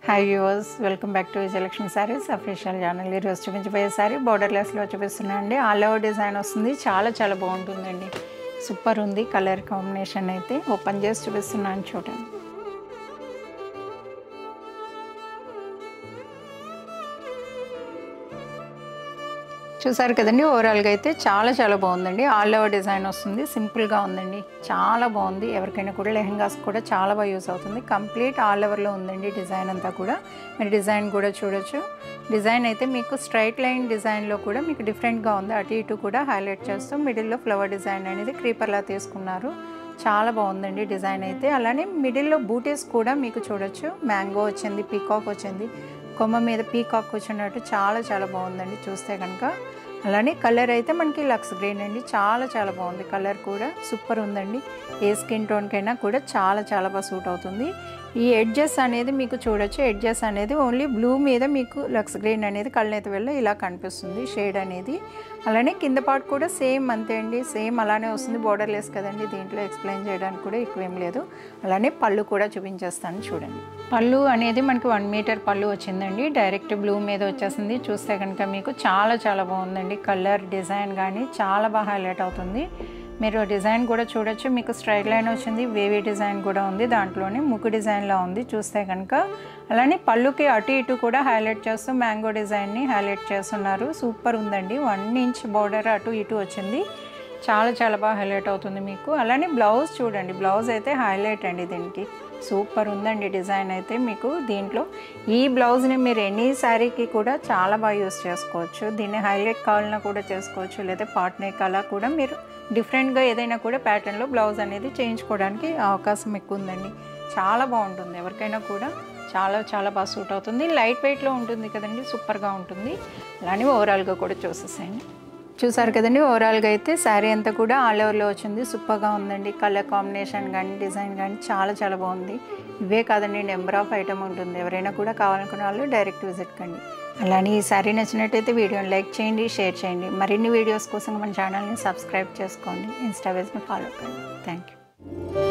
Hi viewers, welcome back to Vijayalakshmi saris official channel. ఈరోజు చూపించబోయే sorry బోర్డర్లెస్లో చూపిస్తున్నా అండి. ఆల్ ఓవర్ డిజైన్ వస్తుంది. చాలా బాగుంటుందండి. సూపర్ ఉంది. కలర్ కాంబినేషన్ అయితే ఓపెన్ చేసి చూపిస్తున్నాను చూడండి. చూసారు కదండి. ఓవరాల్గా అయితే చాలా బాగుందండి. ఆల్ ఓవర్ డిజైన్ వస్తుంది. సింపుల్గా ఉందండి. చాలా బాగుంది. ఎవరికైనా కూడా లెహెంగాస్ కూడా చాలా బాగా యూస్ అవుతుంది. కంప్లీట్ ఆల్ ఓవర్లో ఉందండి డిజైన్ అంతా కూడా. మీరు డిజైన్ కూడా చూడొచ్చు. డిజైన్ అయితే మీకు స్ట్రైట్ లైన్ డిజైన్లో కూడా మీకు డిఫరెంట్గా ఉంది. అటు ఇటు కూడా హైలైట్ చేస్తూ మిడిల్లో ఫ్లవర్ డిజైన్ అనేది క్రీపర్లా తీసుకున్నారు. చాలా బాగుందండి డిజైన్ అయితే. అలానే మిడిల్లో బూటీస్ కూడా మీకు చూడొచ్చు. మ్యాంగో వచ్చింది, పీకాక్ వచ్చింది, కొమ్మ మీద పీకాక్ వచ్చినట్టు చాలా బాగుందండి చూస్తే కనుక. అలానే కలర్ అయితే మనకి లక్స్ గ్రీన్ అండి. చాలా బాగుంది. కలర్ కూడా సూపర్ ఉందండి. ఏ స్కిన్ టోన్కైనా కూడా చాలా బాగా సూట్ అవుతుంది. ఈ ఎడ్జెస్ అనేది మీకు చూడొచ్చు. ఎడ్జెస్ అనేది ఓన్లీ బ్లూ మీద మీకు లక్స్ గ్రీన్ అనేది కళ్ళనైతే వెళ్ళి ఇలా కనిపిస్తుంది షేడ్ అనేది. అలానే కింద పార్ట్ కూడా సేమ్ అంతే అండి. సేమ్ అలానే వస్తుంది. బోర్డర్లెస్ కదండి. దీంట్లో ఎక్స్ప్లెయిన్ చేయడానికి కూడా ఎక్కువేం లేదు. అలానే పళ్ళు కూడా చూపించేస్తాను చూడండి. పళ్ళు అనేది మనకి 1 మీటర్ పళ్ళు వచ్చిందండి. డైరెక్ట్ బ్లూ మీద వచ్చేసింది. చూస్తే కనుక మీకు చాలా బాగుందండి. కలర్ డిజైన్ కానీ చాలా బాగా హైలైట్ అవుతుంది. మీరు డిజైన్ కూడా చూడొచ్చు. మీకు స్ట్రైట్ లైన్ వచ్చింది. వేవీ డిజైన్ కూడా ఉంది. దాంట్లోనే ముగ్గు డిజైన్లో ఉంది చూస్తే కనుక. అలానే పళ్ళుకి అటు ఇటు కూడా హైలైట్ చేస్తూ మ్యాంగో డిజైన్ని హైలైట్ చేస్తున్నారు. సూపర్ ఉందండి. 1 ఇంచ్ బార్డర్ అటు ఇటు వచ్చింది. చాలా బాగా హైలైట్ అవుతుంది మీకు. అలానే బ్లౌజ్ చూడండి. బ్లౌజ్ అయితే హైలైట్ అండి దీనికి. సూపర్ ఉందండి డిజైన్ అయితే మీకు. దీంట్లో ఈ బ్లౌజ్ని మీరు ఎనీ శారీకి కూడా చాలా బాగా యూస్ చేసుకోవచ్చు. దీన్ని హైలైట్ కావాలన్నా కూడా చేసుకోవచ్చు. లేదా పార్ట్ నెక్ అలా కూడా మీరు డిఫరెంట్గా ఏదైనా కూడా ప్యాటర్న్లో బ్లౌజ్ అనేది చేయించుకోవడానికి అవకాశం ఎక్కువ ఉందండి. చాలా బాగుంటుంది. ఎవరికైనా కూడా చాలా బాగా సూట్ అవుతుంది. లైట్ వెయిట్లో ఉంటుంది కదండి. సూపర్గా ఉంటుంది. అలానే ఓవరాల్గా కూడా చూసేసేయండి. చూసారు కదండి. ఓవరాల్గా అయితే శారీ అంతా కూడా ఆల్ ఓవర్లో వచ్చింది. సూపర్గా ఉందండి. కలర్ కాంబినేషన్ కానీ డిజైన్ కానీ చాలా బాగుంది. ఇవే కాదండి, నెంబర్ ఆఫ్ ఐటమ్ ఉంటుంది. ఎవరైనా కూడా కావాలనుకున్న వాళ్ళు డైరెక్ట్ విజిట్ కండి. అలానే ఈ శారీ నచ్చినట్టయితే వీడియోని లైక్ చేయండి, షేర్ చేయండి. మరిన్ని వీడియోస్ కోసం మన ఛానల్ని సబ్స్క్రైబ్ చేసుకోండి. ఇన్స్టా పేజ్ని ఫాలో కండి. Thank you.